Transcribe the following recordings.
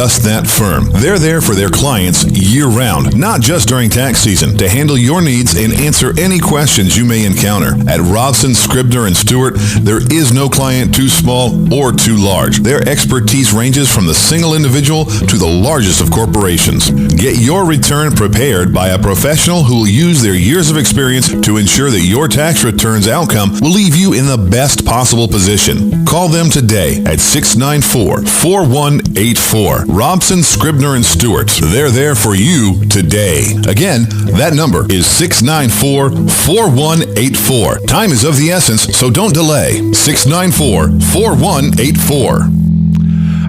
just that firm. They're there for their clients year-round, not just during tax season, to handle your needs and answer any questions you may encounter. At Robson, Scribner, and Stewart, there is no client too small or too large. Their expertise ranges from the single individual to the largest of corporations. Get your return prepared by a professional who will use their years of experience to ensure that your tax return's outcome will leave you in the best possible position. Call them today at 694-4184. Robson, Scribner, and Stewart. They're there for you today. Again, that number is 694-4184. Time is of the essence, so don't delay. 694-4184.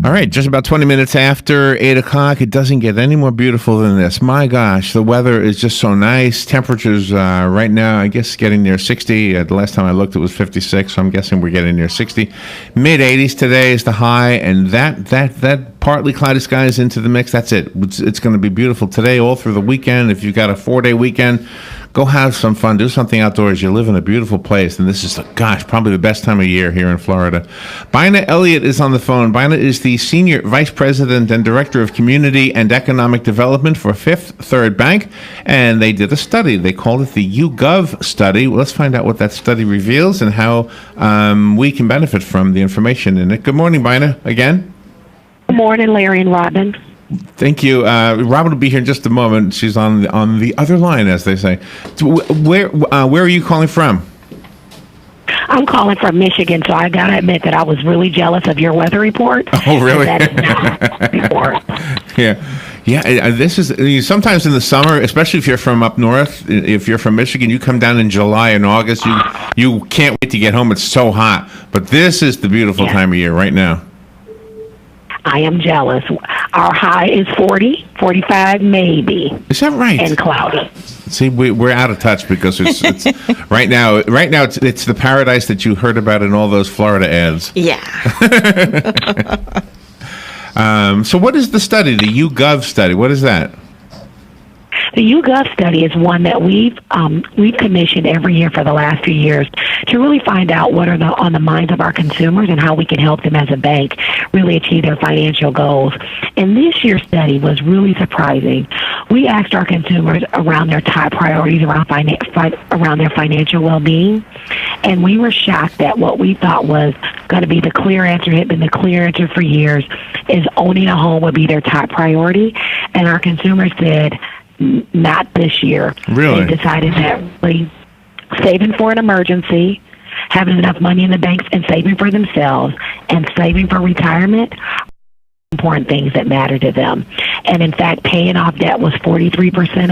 All right, just about 20 minutes after 8 o'clock. It doesn't get any more beautiful than this. My gosh, the weather is just so nice. Temperatures right now, I guess, getting near 60. The last time I looked, it was 56, so I'm guessing we're getting near 60. Mid-80s today is the high, and that partly cloudy skies into the mix. That's it. It's going to be beautiful today all through the weekend. If you've got a 4-day weekend, go have some fun. Do something outdoors. You live in a beautiful place, and this is, probably the best time of year here in Florida. Byna Elliott is on the phone. Byna is the Senior Vice President and Director of Community and Economic Development for Fifth Third Bank, and they did a study. They called it the YouGov study. Well, let's find out what that study reveals and how we can benefit from the information in it. Good morning, Byna, again. Good morning, Larry and Robin. Thank you. Robin will be here in just a moment. She's on the other line, as they say. Where are you calling from? I'm calling from Michigan, so I got to admit that I was really jealous of your weather report. Oh, really? That is not a report. Yeah. This is sometimes in the summer, especially if you're from up north. If you're from Michigan, you come down in July and August. You can't wait to get home. It's so hot. But this is the beautiful time of year right now. I am jealous. Our high is 40, 45 maybe. Is that right? And cloudy. See, we're out of touch because it's right now it's the paradise that you heard about in all those Florida ads. Yeah. So what is the study, the YouGov study? What is that? The YouGov study is one that we've commissioned every year for the last few years to really find out what are on the minds of our consumers and how we can help them as a bank really achieve their financial goals. And this year's study was really surprising. We asked our consumers around their top priorities around their financial well-being, and we were shocked that what we thought was going to be the clear answer, had been the clear answer for years, is owning a home would be their top priority. And our consumers said, not this year. Really? They decided that really saving for an emergency, having enough money in the banks, and saving for themselves, and saving for retirement are important things that matter to them. And in fact, paying off debt was 43%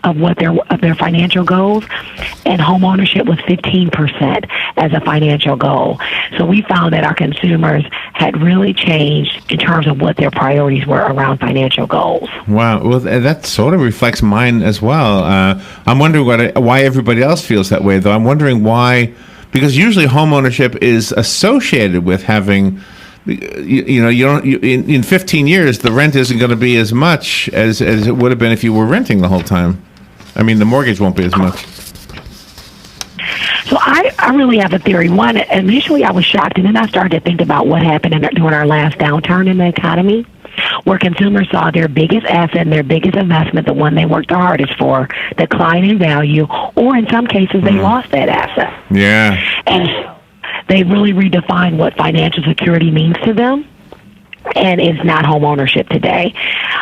of their financial goals, and home ownership was 15% as a financial goal. So we found that our consumers had really changed in terms of what their priorities were around financial goals. Wow. Well, that sort of reflects mine as well. I'm wondering why everybody else feels that way, though. I'm wondering why, because usually home ownership is associated with having, in 15 years, the rent isn't going to be as much as it would have been if you were renting the whole time. I mean, the mortgage won't be as much. So I really have a theory. One, initially I was shocked, and then I started to think about what happened during our last downturn in the economy, where consumers saw their biggest asset and their biggest investment, the one they worked the hardest for, decline in value, or in some cases they lost that asset. Yeah. And they really redefined what financial security means to them, and it's not home ownership today.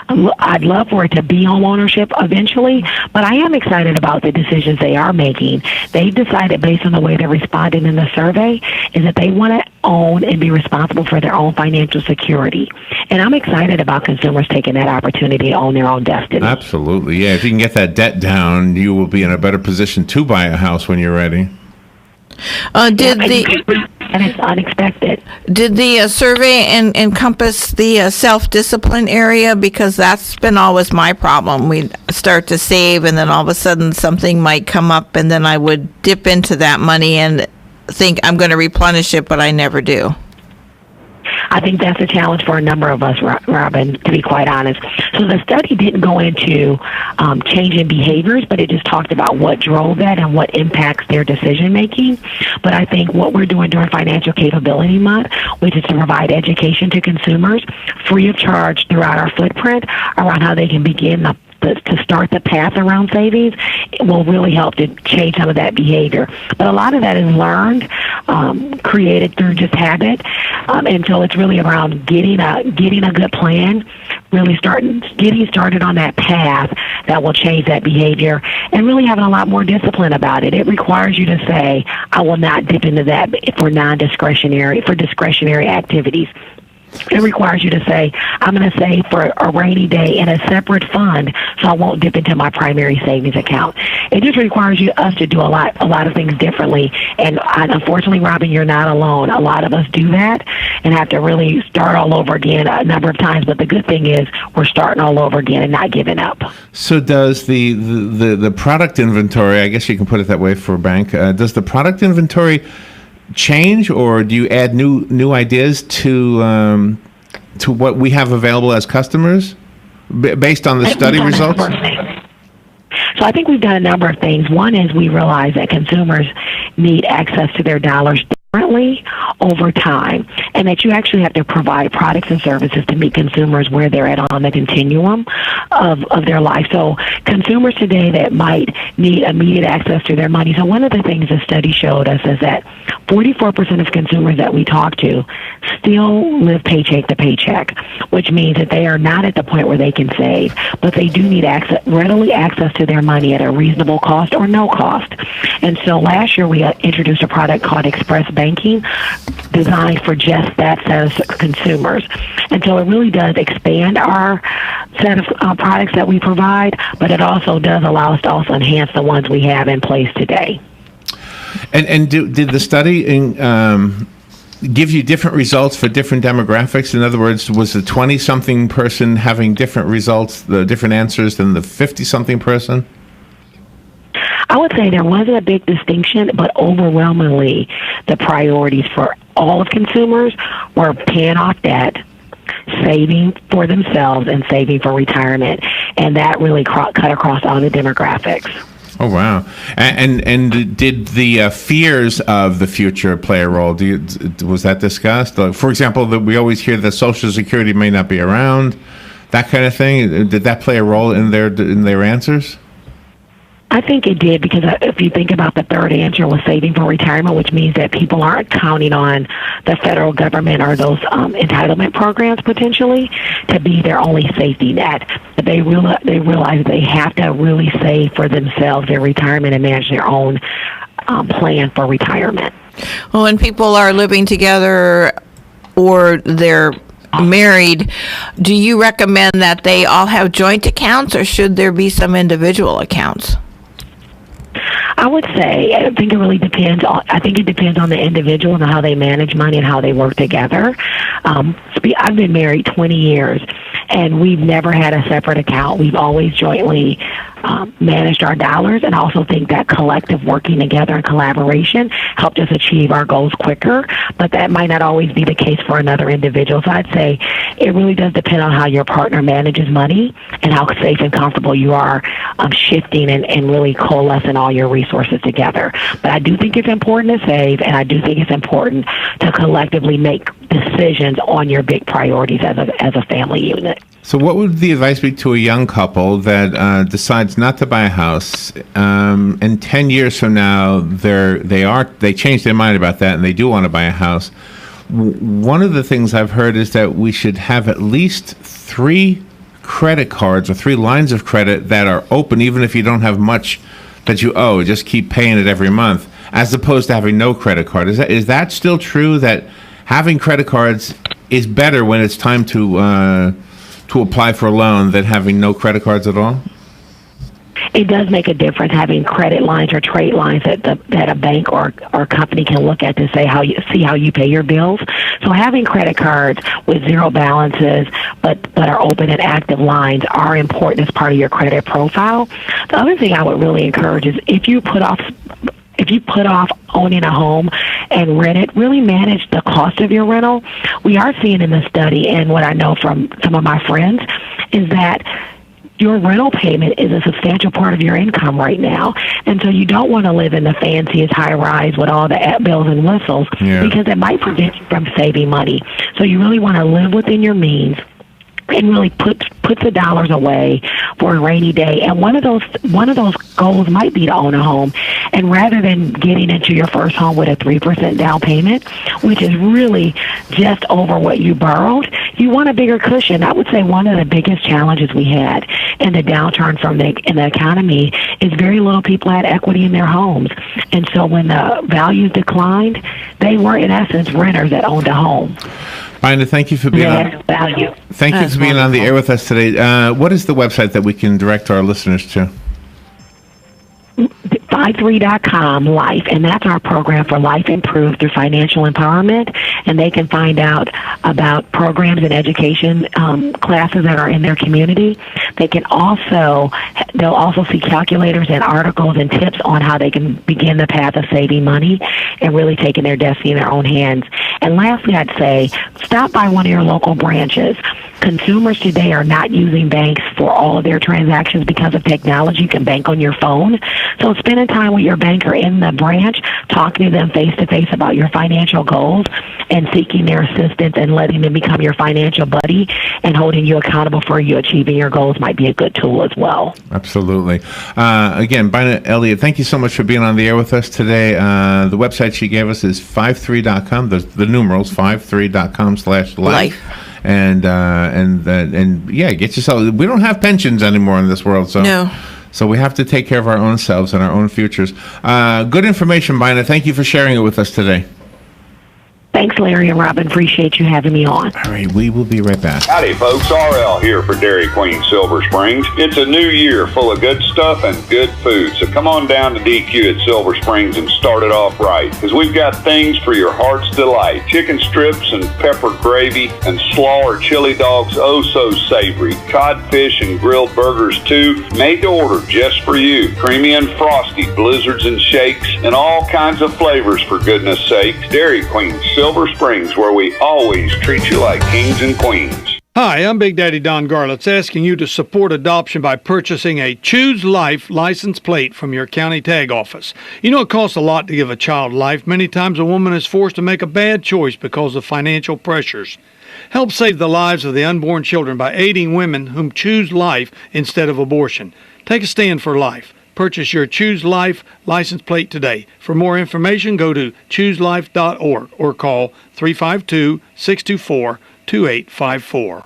I'd love for it to be home ownership eventually, but I am excited about the decisions they are making. They've decided, based on the way they're responding in the survey, is that they want to own and be responsible for their own financial security. And I'm excited about consumers taking that opportunity to own their own destiny. Absolutely, yeah. If you can get that debt down, you will be in a better position to buy a house when you're ready. And it's unexpected. Did the survey encompass the self-discipline area? Because that's been always my problem. We'd start to save, and then all of a sudden something might come up, and then I would dip into that money and think I'm going to replenish it, but I never do. I think that's a challenge for a number of us, Robin, to be quite honest. So the study didn't go into changing behaviors, but it just talked about what drove that and what impacts their decision making. But I think what we're doing during Financial Capability Month, which is to provide education to consumers free of charge throughout our footprint around how they can begin to start the path around savings, it will really help to change some of that behavior. But a lot of that is learned, created through just habit, and so it's really around getting a good plan, really getting started on that path that will change that behavior, and really having a lot more discipline about it. It requires you to say, I will not dip into that for discretionary activities. It requires you to say, I'm going to save for a rainy day in a separate fund, so I won't dip into my primary savings account. It just requires us to do a lot of things differently. And unfortunately, Robin, you're not alone. A lot of us do that and have to really start all over again a number of times. But the good thing is we're starting all over again and not giving up. So does the product inventory, I guess you can put it that way for a bank, does the product inventory change, or do you add new ideas to what we have available as customers based on the study results? So I think we've done a number of things. One is we realize that consumers need access to their dollars differently over time, and that you actually have to provide products and services to meet consumers where they're at on the continuum of their life. So consumers today that might need immediate access to their money. So one of the things the study showed us is that 44% of consumers that we talk to still live paycheck to paycheck, which means that they are not at the point where they can save, but they do need readily access to their money at a reasonable cost or no cost. And so last year we introduced a product called Express Banking, designed for just that set of consumers. And so it really does expand our set of products that we provide, but it also does allow us to also enhance the ones we have in place today. And did the study give you different results for different demographics? In other words, was the 20-something person having different results, the different answers than the 50-something person? I would say there wasn't a big distinction, but overwhelmingly the priorities for all of consumers were paying off debt, saving for themselves, and saving for retirement. And that really cut across all the demographics. Oh, wow. And did the fears of the future play a role? Was that discussed? For example, we always hear that Social Security may not be around, that kind of thing. Did that play a role in their answers? I think it did, because if you think about the third answer was saving for retirement, which means that people aren't counting on the federal government or those entitlement programs potentially to be their only safety net. But they realize they have to really save for themselves, their retirement, and manage their own plan for retirement. Well, when people are living together or they're married, do you recommend that they all have joint accounts, or should there be some individual accounts? I would say, I think it really depends on the individual and how they manage money and how they work together. I've been married 20 years, and we've never had a separate account. We've always jointly managed our dollars, and I also think that collective working together and collaboration helped us achieve our goals quicker, but that might not always be the case for another individual. So I'd say it really does depend on how your partner manages money and how safe and comfortable you are shifting and really coalescing all your resources together. But I do think it's important to save, and I do think it's important to collectively make decisions on your big priorities as a family unit. So what would the advice be to a young couple that decides not to buy a house, and 10 years from now they change their mind about that and they do want to buy a house? One of the things I've heard is that we should have at least 3 credit cards or 3 lines of credit that are open, even if you don't have much that you owe. Just keep paying it every month, as opposed to having no credit card. Is that still true, that having credit cards is better when it's time to apply for a loan than having no credit cards at all? It does make a difference having credit lines or trade lines that a bank or company can look at to see how you pay your bills. So having credit cards with zero balances but are open and active lines are important as part of your credit profile. The other thing I would really encourage is if you put off if you put off owning a home and rent it, really manage the cost of your rental. We are seeing in the study, and what I know from some of my friends, is that your rental payment is a substantial part of your income right now. And so you don't want to live in the fanciest high-rise with all the bells and whistles, because it might prevent you from saving money. So you really want to live within your means and really put the dollars away for a rainy day. And one of those goals might be to own a home. And rather than getting into your first home with a 3% down payment, which is really just over what you borrowed, you want a bigger cushion. I would say one of the biggest challenges we had in the downturn in the economy is very little people had equity in their homes. And so when the values declined, they were in essence renters that owned a home. Byna, thank you for being on. Value. Thank you for being on the air with us today. What is the website that we can direct our listeners to? 53.com Life, and that's our program for life improved through financial empowerment. And they can find out about programs and education classes that are in their community. They'll also see calculators and articles and tips on how they can begin the path of saving money and really taking their destiny in their own hands. And lastly, I'd say stop by one of your local branches. Consumers today are not using banks for all of their transactions because of technology. You can bank on your phone. So spending time with your banker in the branch, talking to them face-to-face about your financial goals and seeking their assistance and letting them become your financial buddy and holding you accountable for you achieving your goals might be a good tool as well. Absolutely. Again, Byna Elliott, thank you so much for being on the air with us today. The website she gave us is 53.com, the numerals, 53.com/life. And get yourself. We don't have pensions anymore in this world, so no. So we have to take care of our own selves and our own futures. Good information, Byna. Thank you for sharing it with us today. Thanks, Larry and Robin. Appreciate you having me on. All right, we will be right back. Howdy, folks. RL here for Dairy Queen Silver Springs. It's a new year full of good stuff and good food, so come on down to DQ at Silver Springs and start it off right, because we've got things for your heart's delight. Chicken strips and pepper gravy and slaw or chili dogs, oh so savory. Codfish and grilled burgers, too, made to order just for you. Creamy and frosty, blizzards and shakes, and all kinds of flavors, for goodness sakes. Dairy Queen Silver Springs, where we always treat you like kings and queens. Hi, I'm Big Daddy Don Garlitz, asking you to support adoption by purchasing a Choose Life license plate from your county tag office. You know, it costs a lot to give a child life. Many times a woman is forced to make a bad choice because of financial pressures. Help save the lives of the unborn children by aiding women who choose life instead of abortion. Take a stand for life. Purchase your Choose Life license plate today. For more information, go to chooselife.org or call 352-624-2854.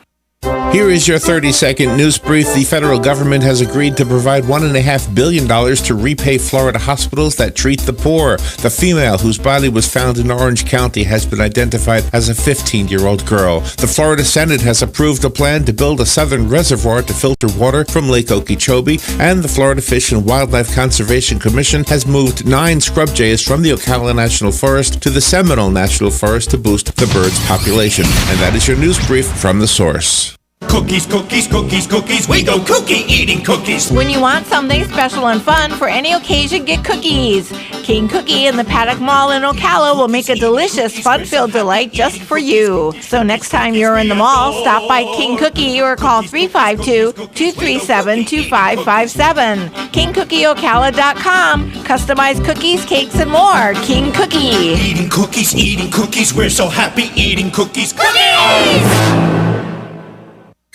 Here is your 30-second news brief. The federal government has agreed to provide $1.5 billion to repay Florida hospitals that treat the poor. The female whose body was found in Orange County has been identified as a 15-year-old girl. The Florida Senate has approved a plan to build a southern reservoir to filter water from Lake Okeechobee, and the Florida Fish and Wildlife Conservation Commission has moved 9 scrub jays from the Ocala National Forest to the Seminole National Forest to boost the bird's population. And that is your news brief from The Source. Cookies, cookies, cookies, cookies. We go cookie eating cookies. When you want something special and fun for any occasion, get cookies. King Cookie in the Paddock Mall in Ocala will make a delicious, fun-filled delight just for you. So next time you're in the mall, stop by King Cookie or call 352-237-2557. KingCookieOcala.com. Customized cookies, cakes, and more. King Cookie. Eating cookies. We're so happy eating cookies. Cookies!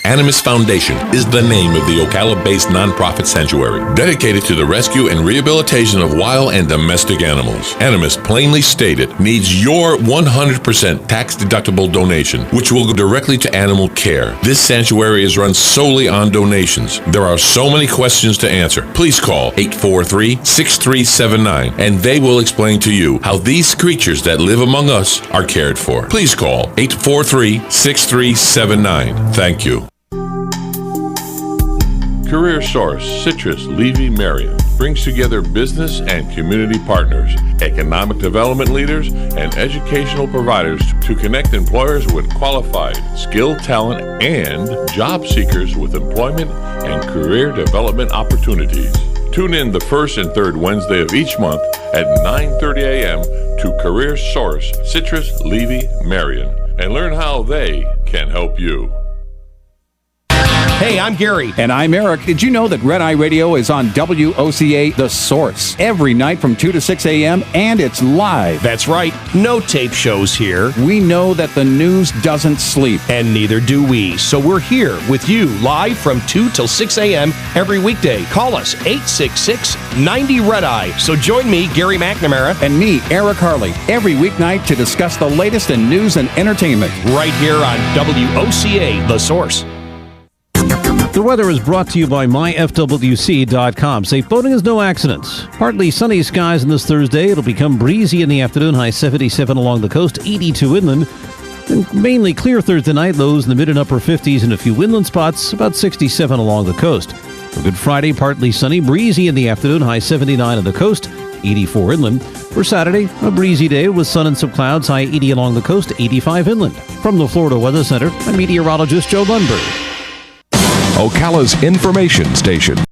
Animus Foundation is the name of the Ocala-based nonprofit sanctuary dedicated to the rescue and rehabilitation of wild and domestic animals. Animus, plainly stated, needs your 100% tax-deductible donation, which will go directly to animal care. This sanctuary is run solely on donations. There are so many questions to answer. Please call 843-6379, and they will explain to you how these creatures that live among us are cared for. Please call 843-6379. Thank you. Career Source, Citrus, Levy, Marion brings together business and community partners, economic development leaders, and educational providers to connect employers with qualified, skilled talent and job seekers with employment and career development opportunities. Tune in the first and third Wednesday of each month at 9:30 a.m. to Career Source, Citrus, Levy, Marion, and learn how they can help you. Hey, I'm Gary. And I'm Eric. Did you know that Red Eye Radio is on WOCA The Source every night from 2 to 6 a.m. and it's live? That's right. No tape shows here. We know that the news doesn't sleep. And neither do we. So we're here with you live from 2 till 6 a.m. every weekday. Call us 866-90-RED-EYE. So join me, Gary McNamara. And me, Eric Harley, every weeknight to discuss the latest in news and entertainment. Right here on WOCA The Source. The weather is brought to you by myfwc.com. Safe boating is no accidents. Partly sunny skies on this Thursday. It'll become breezy in the afternoon. High 77 along the coast, 82 inland. And mainly clear Thursday night. Lows in the mid and upper 50s and a few inland spots. About 67 along the coast. For Good Friday, partly sunny. Breezy in the afternoon. High 79 on the coast, 84 inland. For Saturday, a breezy day with sun and some clouds. High 80 along the coast, 85 inland. From the Florida Weather Center, I'm meteorologist Joe Lundberg. Ocala's information station.